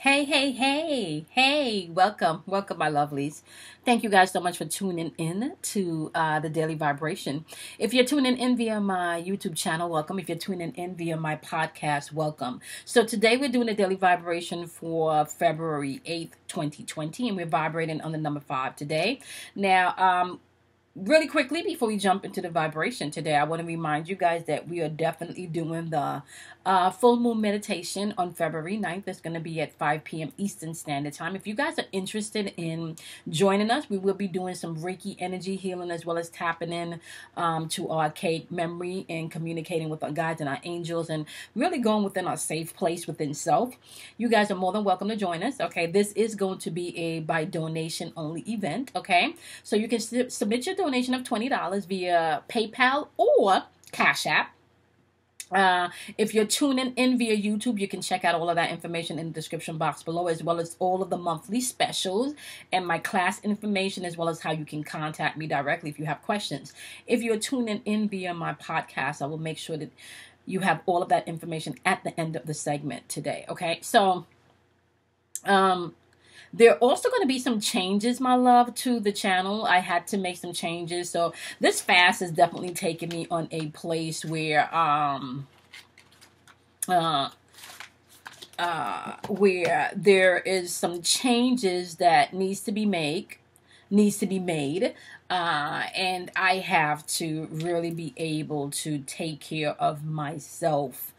Hey, welcome, my lovelies. Thank you guys so much for tuning in to the Daily Vibration. If you're tuning in via my YouTube channel, welcome. If you're tuning in via my podcast, welcome. So today we're doing a Daily Vibration for February 8th, 2020, and we're vibrating on the number 5 today. Now, really quickly, before we jump into the vibration today, I want to remind you guys that we are definitely doing the full moon meditation on February 9th. It's going to be at 5 p.m. Eastern Standard Time. If you guys are interested in joining us, we will be doing some Reiki energy healing as well as tapping in to our archaic memory and communicating with our guides and our angels and really going within our safe place within self. You guys are more than welcome to join us. Okay, this is going to be a by donation only event. Okay, so you can submit your donation of $20 via PayPal or Cash App. If you're tuning in via YouTube, you can check out all of that information in the description box below, as well as all of the monthly specials and my class information, as well as how you can contact me directly if you have questions. If you're tuning in via my podcast, I will make sure that you have all of that information at the end of the segment today. Okay, so there are also going to be some changes, my love, to the channel. I had to make some changes. So this fast has definitely taken me on a place where there is some changes that needs to be made. And I have to really be able to take care of myself.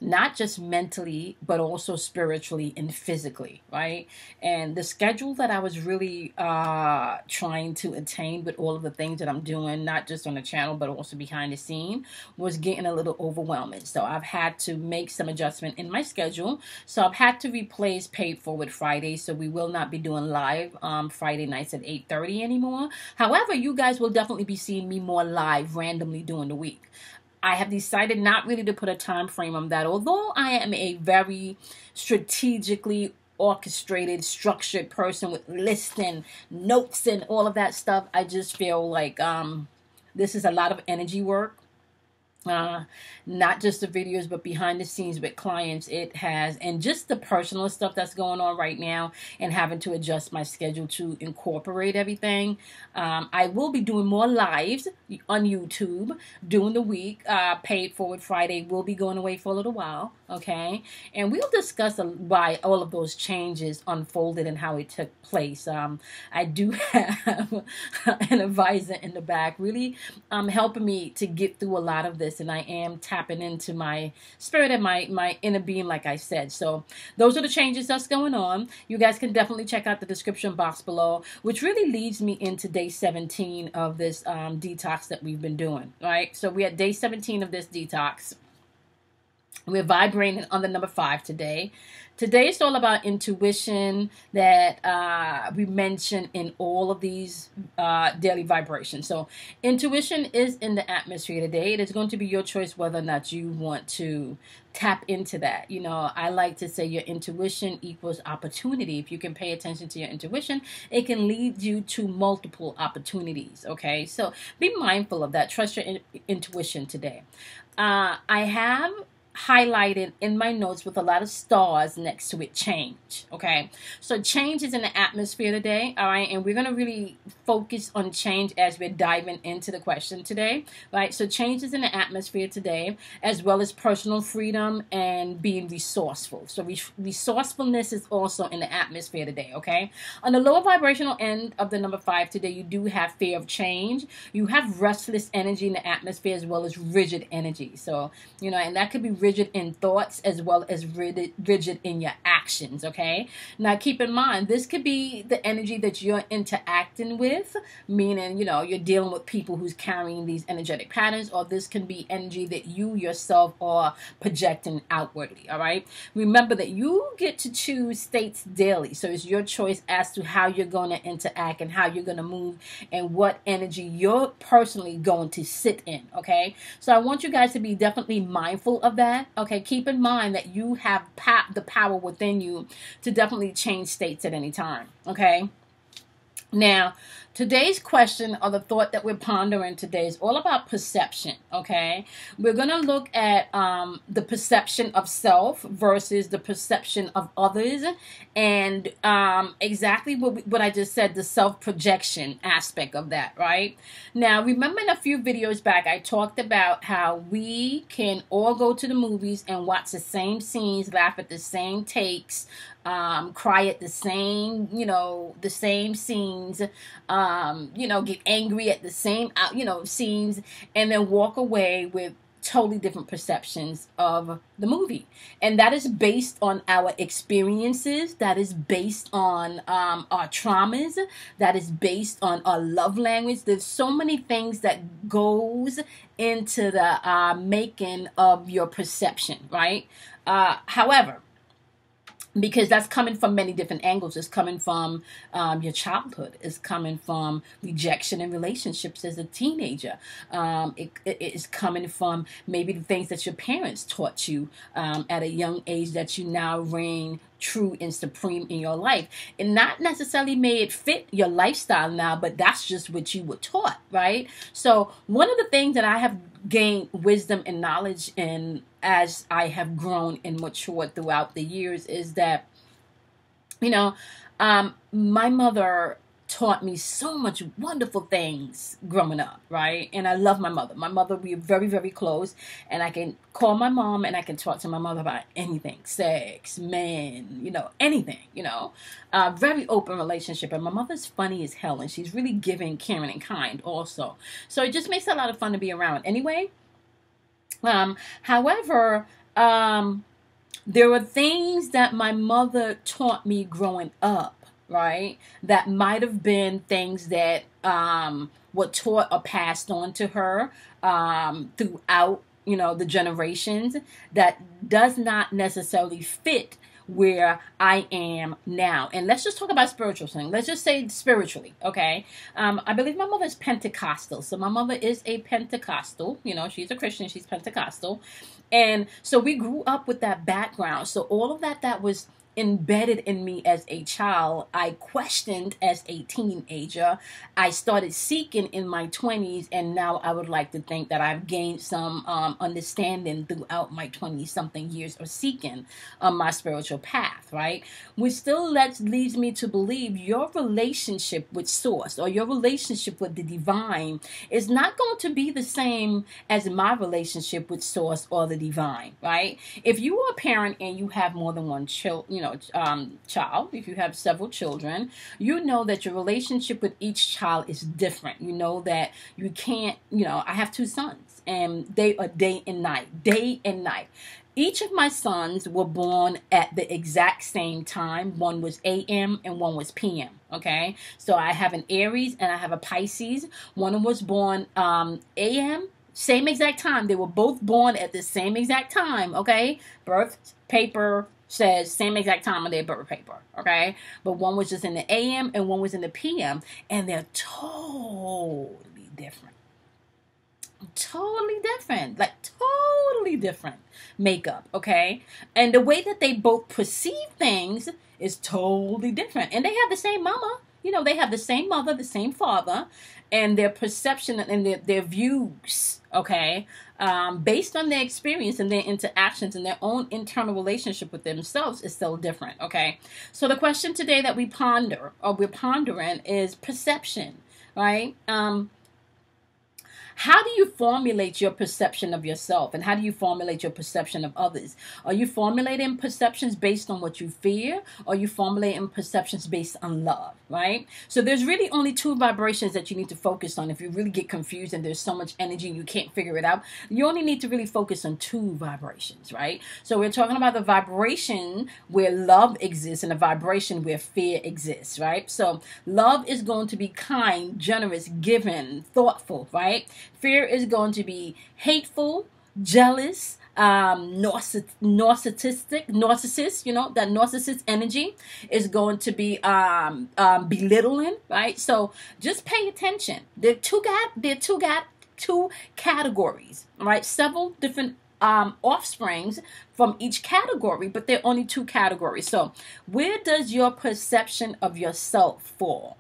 Not just mentally, but also spiritually and physically, right? And the schedule that I was really trying to attain with all of the things that I'm doing, not just on the channel, but also behind the scene, was getting a little overwhelming. So I've had to make some adjustment in my schedule. So I've had to replace Paid Forward Friday. So we will not be doing live Friday nights at 8:30 anymore. However, you guys will definitely be seeing me more live randomly during the week. I have decided not really to put a time frame on that, although I am a very strategically orchestrated, structured person with lists and notes and all of that stuff. I just feel like this is a lot of energy work. Not just the videos, but behind the scenes with clients it has, and just the personal stuff that's going on right now and having to adjust my schedule to incorporate everything. I will be doing more lives on YouTube during the week. Paid Forward Friday will be going away for a little while, okay? And we'll discuss why all of those changes unfolded and how it took place. I do have an advisor in the back really helping me to get through a lot of this, and I am tapping into my spirit and my inner being, like I said. So those are the changes that's going on. You guys can definitely check out the description box below, which really leads me into day 17 of this detox that we've been doing, right? So we're at day 17 of this detox. We're vibrating on the number 5 today. Today is all about intuition that we mention in all of these daily vibrations. So intuition is in the atmosphere today. It is going to be your choice whether or not you want to tap into that. You know, I like to say your intuition equals opportunity. If you can pay attention to your intuition, it can lead you to multiple opportunities. Okay, so be mindful of that. Trust your intuition today. I have highlighted in my notes with a lot of stars next to it, change. Okay, so change is in the atmosphere today. All right, and we're going to really focus on change as we're diving into the question today. Right, so change is in the atmosphere today, as well as personal freedom and being resourceful. So resourcefulness is also in the atmosphere today. Okay, on the lower vibrational end of the number 5 today, you do have fear of change. You have restless energy in the atmosphere, as well as rigid energy. So, you know, and that could be rigid in thoughts as well as rigid in your actions. Okay, now keep in mind, this could be the energy that you're interacting with, meaning, you know, you're dealing with people who's carrying these energetic patterns, or this can be energy that you yourself are projecting outwardly. All right, remember that you get to choose states daily, so it's your choice as to how you're going to interact and how you're going to move and what energy you're personally going to sit in. Okay, so I want you guys to be definitely mindful of that. Okay, keep in mind that you have the power within you to definitely change states at any time. Okay, now Today's question, or the thought that we're pondering today, is all about perception, okay? We're going to look at the perception of self versus the perception of others, and exactly what I just said, the self-projection aspect of that, right? Now, remember in a few videos back, I talked about how we can all go to the movies and watch the same scenes, laugh at the same takes, cry at the same, the same scenes, get angry at the same, scenes, and then walk away with totally different perceptions of the movie. And that is based on our experiences, that is based on our traumas, that is based on our love language. There's so many things that goes into the making of your perception, right? However, because that's coming from many different angles. It's coming from your childhood. It's coming from rejection in relationships as a teenager. It is coming from maybe the things that your parents taught you at a young age that you now reign true and supreme in your life. And not necessarily may it fit your lifestyle now, but that's just what you were taught, right? So one of the things that I have gained wisdom and knowledge in as I have grown and matured throughout the years is that, my mother taught me so much wonderful things growing up, right? And I love my mother. My mother, we are very, very close, and I can call my mom and I can talk to my mother about anything, sex, men, anything, very open relationship. And my mother's funny as hell, and she's really giving, caring, and kind also. So it just makes it a lot of fun to be around. Anyway, however, there were things that my mother taught me growing up, right, that might have been things that were taught or passed on to her throughout, the generations, that does not necessarily fit where I am now. And let's just talk about spiritual things. Let's just say spiritually, okay? I believe my mother is Pentecostal. So my mother is a Pentecostal. She's a Christian. She's Pentecostal. And so we grew up with that background. So all of that was embedded in me as a child. I questioned as a teenager. I started seeking in my 20s, and now I would like to think that I've gained some understanding throughout my 20-something years of seeking my spiritual path, right? Which still leads me to believe your relationship with Source or your relationship with the divine is not going to be the same as my relationship with Source or the divine, right? If you are a parent and you have more than one child, if you have several children, you know that your relationship with each child is different. You know that you can't, I have 2 sons, and they are day and night. Each of my sons were born at the exact same time. One was AM and one was PM, okay? So I have an Aries and I have a Pisces. One was born AM, same exact time. They were both born at the same exact time, okay? Birth paper says same exact time on their birth paper, okay? But one was just in the AM and one was in the PM, and they're totally different. Like totally different makeup, okay? And the way that they both perceive things is totally different. And they have the same mama, they have the same mother, the same father, and their perception and their views, okay, based on their experience and their interactions and their own internal relationship with themselves is still different, okay? So the question today that we're pondering is perception, right? How do you formulate your perception of yourself, and how do you formulate your perception of others? Are you formulating perceptions based on what you fear, or are you formulating perceptions based on love, right? So there's really only 2 vibrations that you need to focus on. If you really get confused and there's so much energy and you can't figure it out, you only need to really focus on 2 vibrations, right? So we're talking about the vibration where love exists and the vibration where fear exists, right? So love is going to be kind, generous, giving, thoughtful, right? Fear is going to be hateful, jealous, narcissist, that narcissist energy is going to be belittling, right? So just pay attention. There are two categories, right? Several different offsprings from each category, but there are only 2 categories. So where does your perception of yourself fall?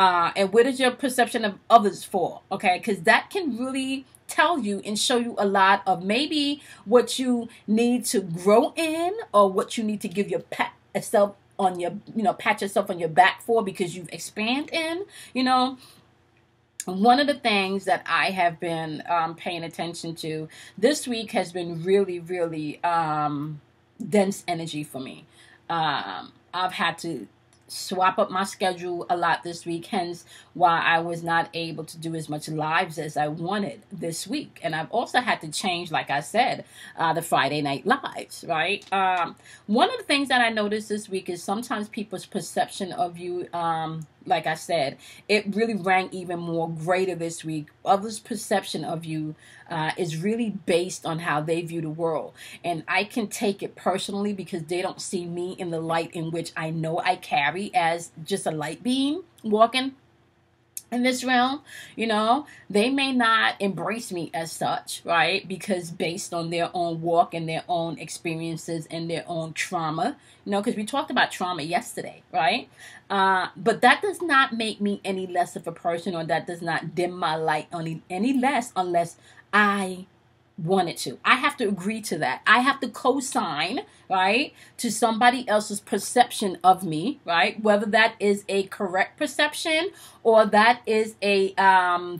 And what is your perception of others for? Okay, because that can really tell you and show you a lot of maybe what you need to grow in, or what you need to give your pat yourself on your, pat yourself on your back for, because you've expanded in, One of the things that I have been paying attention to this week has been really, really dense energy for me. I've had to swap up my schedule a lot this week, hence why I was not able to do as much lives as I wanted this week. And I've also had to change, like I said, the Friday night lives, right? One of the things that I noticed this week is sometimes people's perception of you, like I said, it really rang even more greater this week. Others' perception of you is really based on how they view the world. And I can take it personally because they don't see me in the light in which I know I carry as just a light being walking in this realm. They may not embrace me as such, right? Because based on their own walk and their own experiences and their own trauma, because we talked about trauma yesterday, right? But that does not make me any less of a person, or that does not dim my light any less, unless I wanted to. I have to agree to that. I have to co-sign, right, to somebody else's perception of me, right? Whether that is a correct perception or that is a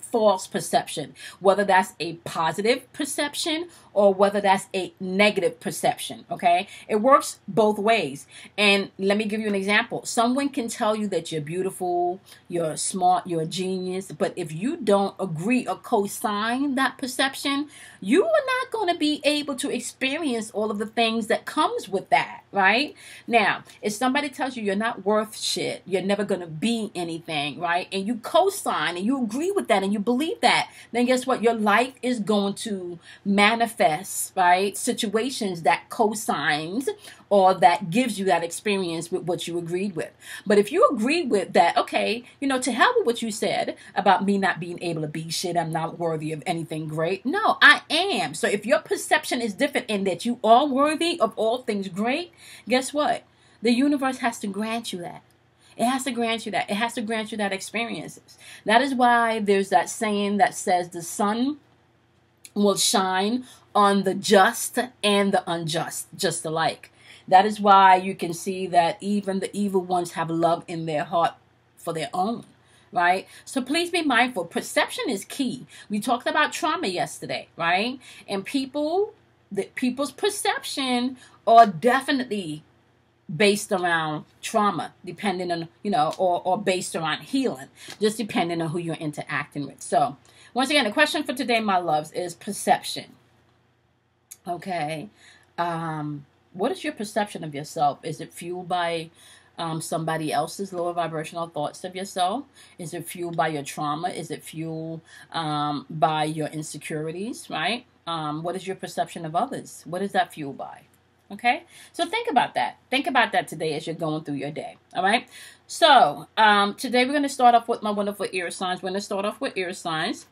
false perception, whether that's a positive perception or whether that's a negative perception, okay? It works both ways. And let me give you an example. Someone can tell you that you're beautiful, you're smart, you're a genius, but if you don't agree or co-sign that perception, you are not going to be able to experience all of the things that comes with that, right? Now, if somebody tells you you're not worth shit, you're never going to be anything, right? And you co-sign and you agree with that and you believe that, then guess what? Your life is going to manifest, right? Situations that co-signs or that gives you that experience with what you agreed with. But if you agree with that, okay, to hell with what you said about me not being able to be shit, I'm not worthy of anything great. No, I am. So if your perception is different in that you are worthy of all things great, guess what? The universe has to grant you that. It has to grant you that. It has to grant you that experiences. That is why there's that saying that says the sun will shine on the just and the unjust, just alike. That is why you can see that even the evil ones have love in their heart for their own, right? So please be mindful. Perception is key. We talked about trauma yesterday, right? And people's perception are definitely based around trauma, depending on, or based around healing, just depending on who you're interacting with. So once again, the question for today, my loves, is perception. Okay. What is your perception of yourself? Is it fueled by somebody else's lower vibrational thoughts of yourself? Is it fueled by your trauma? Is it fueled by your insecurities, right? What is your perception of others? What is that fueled by? Okay, so think about that. Think about that today as you're going through your day. All right. So today we're going to start off with my wonderful air signs. We're going to start off with air signs.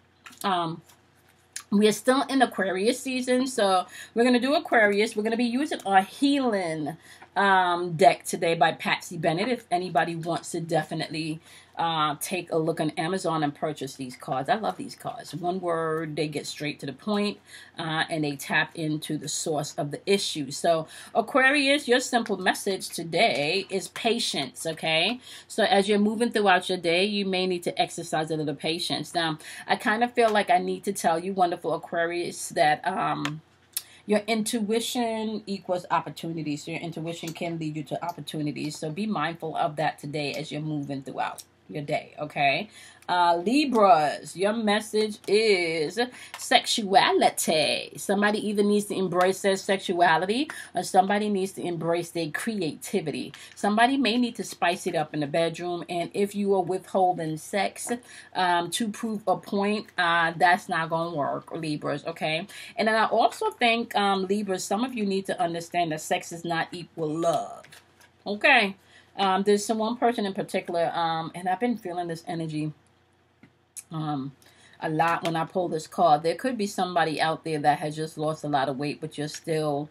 We are still in Aquarius season, so we're going to do Aquarius. We're going to be using our healing deck today by Patsy Bennett. If anybody wants to definitely take a look on Amazon and purchase these cards. I love these cards. One word, they get straight to the point, and they tap into the source of the issue. So Aquarius, your simple message today is patience, okay? So as you're moving throughout your day, you may need to exercise a little patience. Now, I kind of feel like I need to tell you, wonderful Aquarius, that your intuition equals opportunities. So your intuition can lead you to opportunities. So be mindful of that today as you're moving throughout your day, okay? Libras, your message is sexuality. Somebody either needs to embrace their sexuality or somebody needs to embrace their creativity. Somebody may need to spice it up in the bedroom, and if you are withholding sex to prove a point, that's not going to work, Libras, okay? And then I also think, Libras, some of you need to understand that sex is not equal love, okay? There's some one person in particular, and I've been feeling this energy a lot when I pull this card. There could be somebody out there that has just lost a lot of weight, but you're still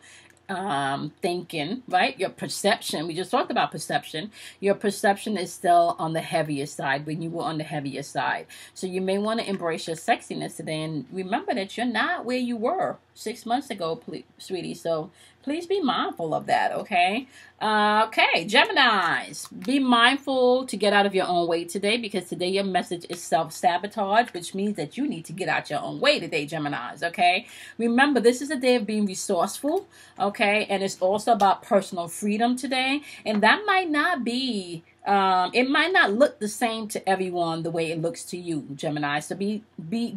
thinking, right? Your perception, we just talked about perception. Your perception is still on the heavier side when you were on the heavier side. So you may want to embrace your sexiness today and remember that you're not where you were 6 months ago, sweetie. So please be mindful of that, okay? Okay, Geminis, be mindful to get out of your own way today because today your message is self-sabotage, which means that you need to get out your own way today, Geminis, okay? Remember, this is a day of being resourceful, okay? And it's also about personal freedom today. And that might not be, it might not look the same to everyone the way it looks to you, Gemini. So be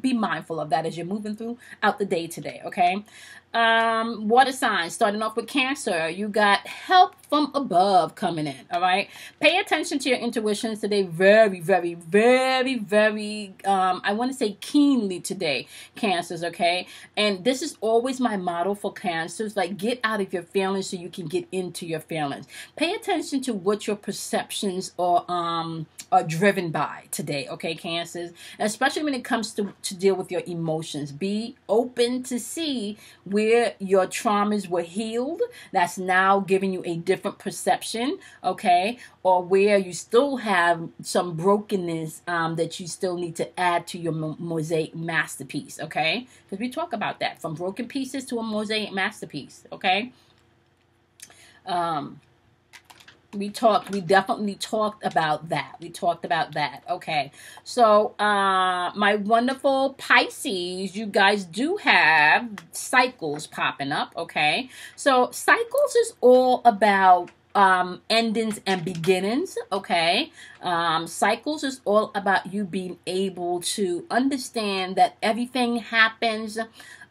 mindful of that as you're moving throughout the day today, okay? Water signs, starting off with Cancer. You got help from above coming in, all right? Pay attention to your intuitions today very, very, very, very, I want to say keenly today, Cancers, okay? And this is always my motto for Cancers, like get out of your feelings so you can get into your feelings. Pay attention to what your perceptions are driven by today, okay, Cancers? Especially when it comes to deal with your emotions. Be open to see where your traumas were healed. That's now giving you a different perception, okay? Or where you still have some brokenness that you still need to add to your mosaic masterpiece, okay? Because we talk about that, from broken pieces to a mosaic masterpiece, okay? We definitely talked about that. We talked about that. Okay. So, my wonderful Pisces, you guys do have cycles popping up. Okay. So cycles is all about endings and beginnings. Okay. Cycles is all about you being able to understand that everything happens.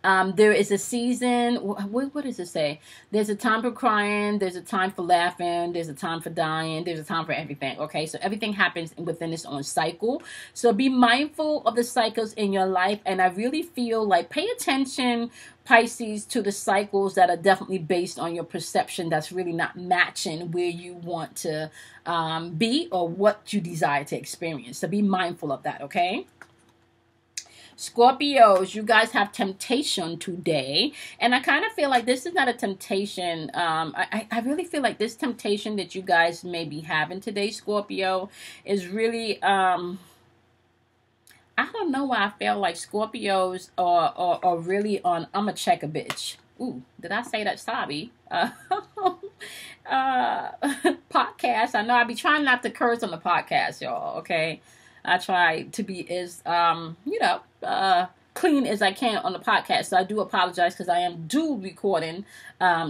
There is a season, what does it say? There's a time for crying, there's a time for laughing, there's a time for dying, there's a time for everything, okay? So everything happens within its own cycle. So be mindful of the cycles in your life, and I really feel like pay attention, Pisces, to the cycles that are definitely based on your perception that's really not matching where you want to be or what you desire to experience. So be mindful of that, okay? Scorpios, you guys have temptation today. And I kind of feel like this is not a temptation. I really feel like this temptation that you guys may be having today, Scorpio, is really, I don't know why I feel like Scorpios are really on, I'm a check a bitch. Ooh, did I say that? Sorry. Podcast. I know I be trying not to curse on the podcast, y'all, okay? I try to be as, clean as I can on the podcast. So I do apologize because I am dual recording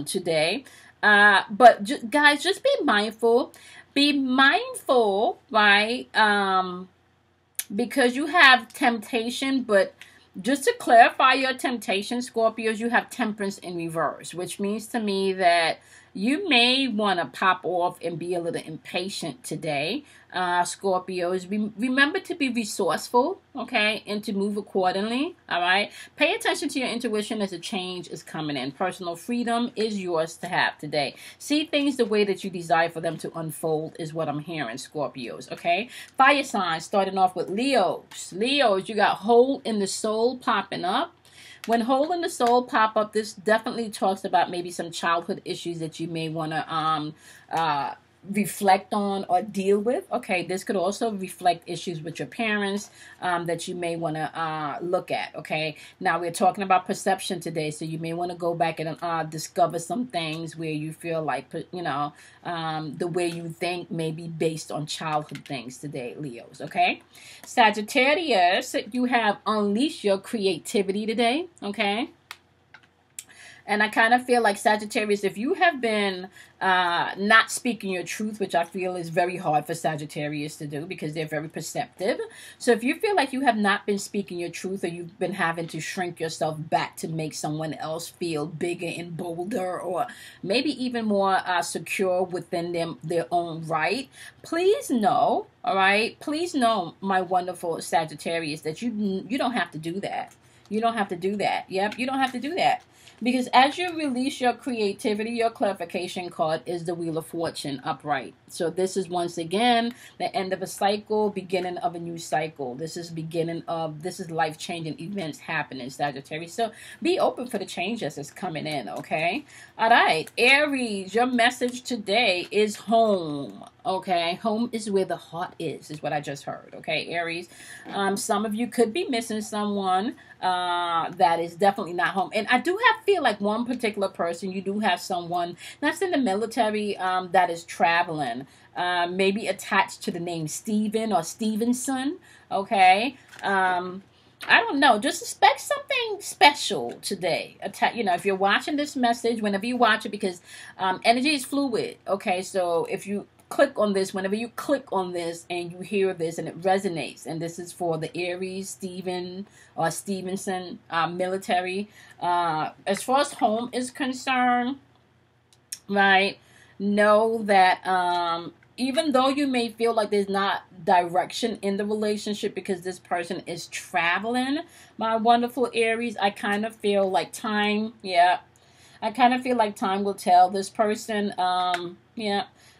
today. But guys, just be mindful. Be mindful, right? Because you have temptation, but just to clarify your temptation, Scorpios, you have temperance in reverse, which means to me that you may want to pop off and be a little impatient today, Scorpios. Remember to be resourceful, okay, and to move accordingly, all right? Pay attention to your intuition as a change is coming in. Personal freedom is yours to have today. See things the way that you desire for them to unfold is what I'm hearing, Scorpios, okay? Fire signs, starting off with Leos. Leos, you got hole in the soul popping up. When hole in the soul pop up, this definitely talks about maybe some childhood issues that you may want to reflect on or deal with. Okay, this could also reflect issues with your parents that you may want to look at. Okay, now we're talking about perception today, so you may want to go back and discover some things where you feel like, the way you think may be based on childhood things today, Leos. Okay, Sagittarius, you have unleashed your creativity today. Okay. And I kind of feel like Sagittarius, if you have been not speaking your truth, which I feel is very hard for Sagittarius to do because they're very perceptive. So if you feel like you have not been speaking your truth, or you've been having to shrink yourself back to make someone else feel bigger and bolder, or maybe even more secure within their own right, please know, all right? Please know, my wonderful Sagittarius, that you don't have to do that. You don't have to do that. Yep, you don't have to do that. Because as you release your creativity, your clarification card is the Wheel of Fortune upright. So this is once again the end of a cycle, beginning of a new cycle. This is life-changing events happening, Sagittarius. So be open for the changes that's coming in, okay? All right, Aries, your message today is home. Okay, home is where the heart is what I just heard. Okay, Aries, some of you could be missing someone that is definitely not home. And I do feel like one particular person, you do have someone that's in the military that is traveling, maybe attached to the name Steven or Stevenson. Okay. I don't know. Just expect something special today. If you're watching this message, whenever you watch it, because energy is fluid. Okay, so if you whenever you click on this and you hear this and it resonates, and this is for the Aries, Steven or Stevenson military. As far as home is concerned, right? Know that even though you may feel like there's not direction in the relationship because this person is traveling, my wonderful Aries, I kind of feel like time, I kind of feel like time will tell. This person,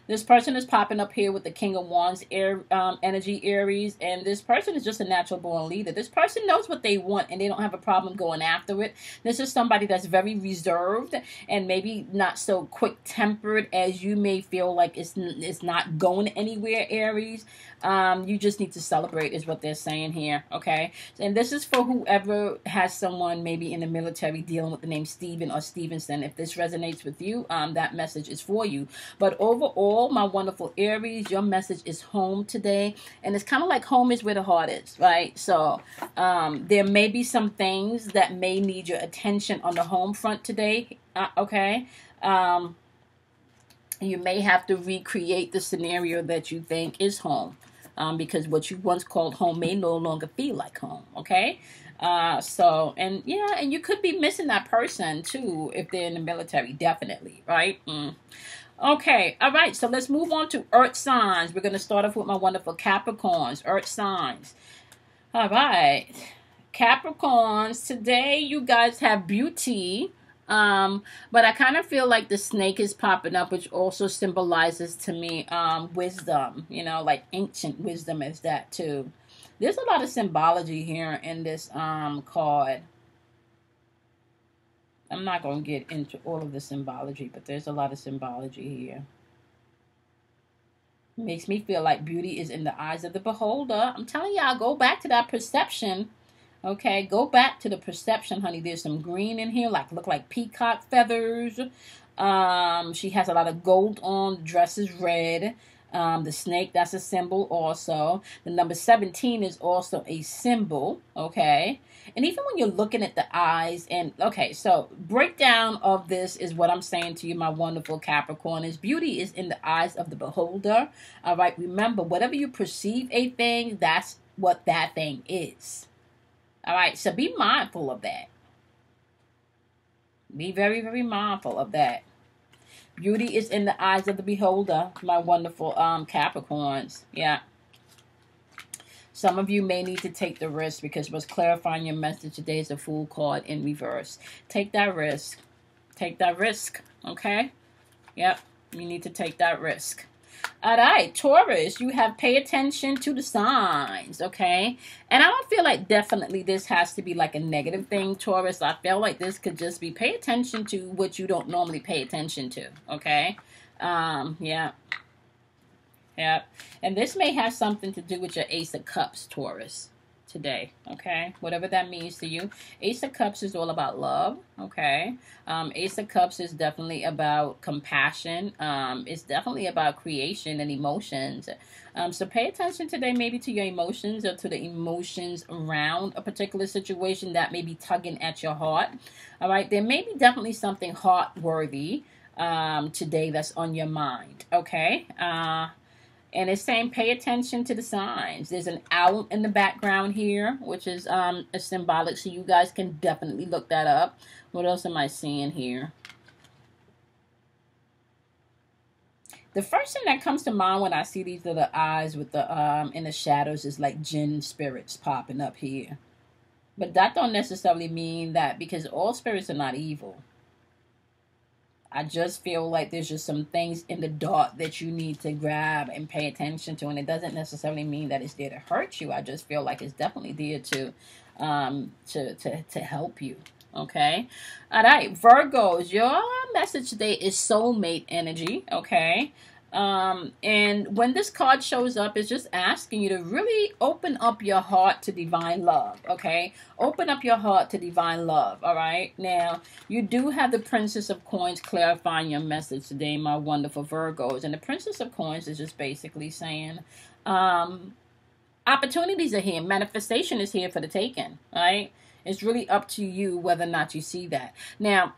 this person is popping up here with the King of Wands energy, Aries, and this person is just a natural born leader. This person knows what they want and they don't have a problem going after it. This is somebody that's very reserved and maybe not so quick-tempered as you may feel like it's not going anywhere, Aries. You just need to celebrate is what they're saying here, okay? And this is for whoever has someone maybe in the military dealing with the name Steven or Stevenson. If this resonates with you, that message is for you. But overall, my wonderful Aries, your message is home today. And it's kind of like home is where the heart is, right? So there may be some things that may need your attention on the home front today, okay? You may have to recreate the scenario that you think is home. Because what you once called home may no longer feel like home, okay? And you could be missing that person too if they're in the military, definitely, right? Okay, all right, so let's move on to Earth signs. We're going to start off with my wonderful Capricorns, Earth signs. All right, Capricorns, today you guys have beauty. But I kind of feel like the snake is popping up, which also symbolizes to me wisdom, like ancient wisdom is that too. There's a lot of symbology here in this card. I'm not going to get into all of the symbology, but there's a lot of symbology here. Makes me feel like beauty is in the eyes of the beholder. I'm telling y'all, go back to that perception. Okay, go back to the perception, honey. There's some green in here, look like peacock feathers. She has a lot of gold on. The dress is red. The snake, that's a symbol also. The number 17 is also a symbol, okay? And even when you're looking at the eyes, okay, so breakdown of this is what I'm saying to you, my wonderful Capricorn, is beauty is in the eyes of the beholder, all right? Remember, whatever you perceive a thing, that's what that thing is. All right, so be mindful of that. Be very, very mindful of that. Beauty is in the eyes of the beholder, my wonderful Capricorns. Yeah. Some of you may need to take the risk because what's clarifying your message today is a Fool card in reverse. Take that risk. Take that risk, okay? Yep, you need to take that risk. All right, Taurus, you have pay attention to the signs, okay? And I don't feel like definitely this has to be like a negative thing, Taurus. I feel like this could just be pay attention to what you don't normally pay attention to, okay? Yeah. Yeah. And this may have something to do with your Ace of Cups, Taurus, today, okay? Whatever that means to you. Ace of Cups is all about love, okay? Ace of Cups is definitely about compassion. It's definitely about creation and emotions. So pay attention today maybe to your emotions or to the emotions around a particular situation that may be tugging at your heart. All right, there may be definitely something heart-worthy today that's on your mind, okay? And it's saying pay attention to the signs. There's an owl in the background here, which is a symbolic, so you guys can definitely look that up. What else am I seeing here? The first thing that comes to mind when I see these little eyes with the in the shadows is like jinn spirits popping up here. But that don't necessarily mean that, because all spirits are not evil. I just feel like there's just some things in the dark that you need to grab and pay attention to, and it doesn't necessarily mean that it's there to hurt you. I just feel like it's definitely there to help you. Okay, all right, Virgos, your message today is soulmate energy. Okay, and when this card shows up, it's just asking you to really open up your heart to divine love. Okay, open up your heart to divine love. All right, now you do have the Princess of Coins clarifying your message today, my wonderful Virgos, and the Princess of Coins is just basically saying, opportunities are here, manifestation is here for the taking. Right, it's really up to you whether or not you see that. Now,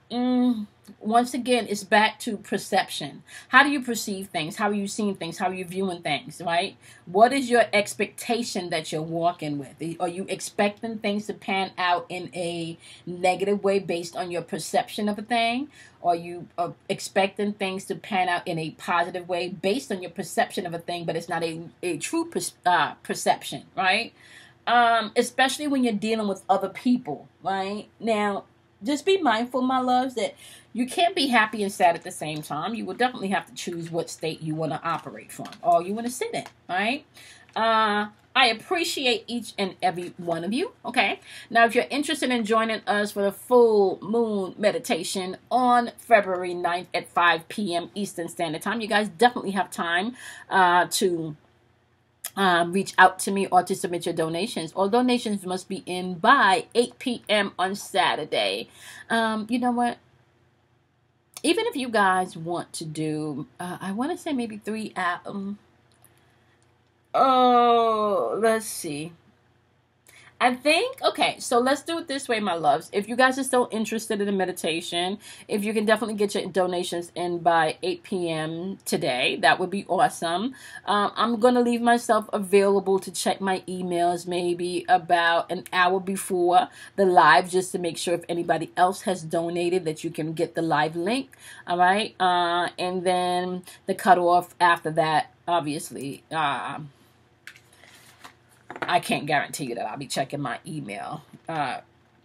once again, it's back to perception. How do you perceive things? How are you seeing things? How are you viewing things, right? What is your expectation that you're walking with? Are you expecting things to pan out in a negative way based on your perception of a thing? Or are you expecting things to pan out in a positive way based on your perception of a thing, but it's not a true perception, right? Especially when you're dealing with other people, right? Now, just be mindful, my loves, that you can't be happy and sad at the same time. You will definitely have to choose what state you want to operate from or you want to sit in, right? I appreciate each and every one of you, okay? Now, if you're interested in joining us for the full moon meditation on February 9th at 5 p.m. Eastern Standard Time, you guys definitely have time to reach out to me or to submit your donations. All donations must be in by 8 p.m. on Saturday. You know what? Even if you guys want to do, I want to say maybe 3 let's see. I think, okay, so let's do it this way, my loves. If you guys are still interested in the meditation, if you can definitely get your donations in by 8 p.m. today, that would be awesome. I'm going to leave myself available to check my emails maybe about an hour before the live, just to make sure if anybody else has donated that you can get the live link, all right? And then the cutoff after that, obviously, I can't guarantee you that I'll be checking my email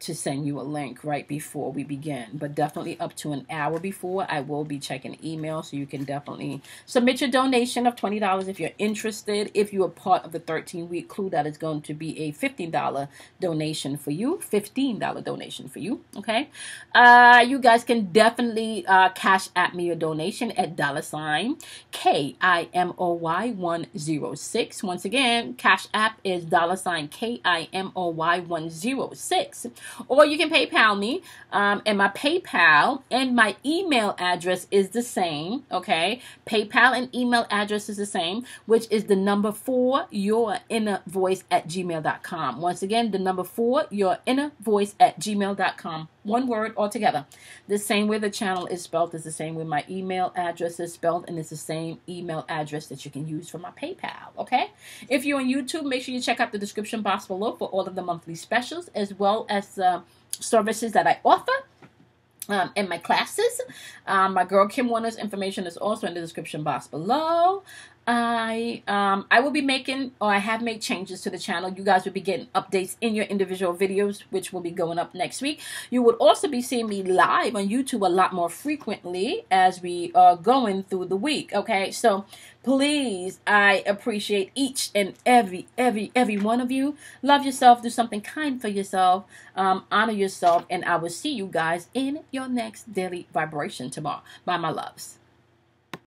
to send you a link right before we begin. But definitely up to an hour before, I will be checking email. So you can definitely submit your donation of $20 if you're interested. If you are part of the 13-week clue, that is going to be a $15 donation for you. $15 donation for you, okay? You guys can definitely cash at me your donation at $KIMOY 106. Once again, cash app is $KIMOY 106. Or you can PayPal me, and my PayPal and my email address is the same, okay? PayPal and email address is the same, which is the number 4 yourinnervoice@gmail.com. Once again, the number 4 yourinnervoice@gmail.com. One word altogether. The same way the channel is spelled is the same way my email address is spelled, and it's the same email address that you can use for my PayPal, okay? If you're on YouTube, make sure you check out the description box below for all of the monthly specials, as well as services that I offer in my classes. My girl Kim Warner's information is also in the description box below. I will be making, or I have made changes to the channel. You guys will be getting updates in your individual videos, which will be going up next week. You would also be seeing me live on YouTube a lot more frequently as we are going through the week, okay? So please, I appreciate each and every one of you. Love yourself, do something kind for yourself, honor yourself, and I will see you guys in your next daily vibration tomorrow. Bye, my loves.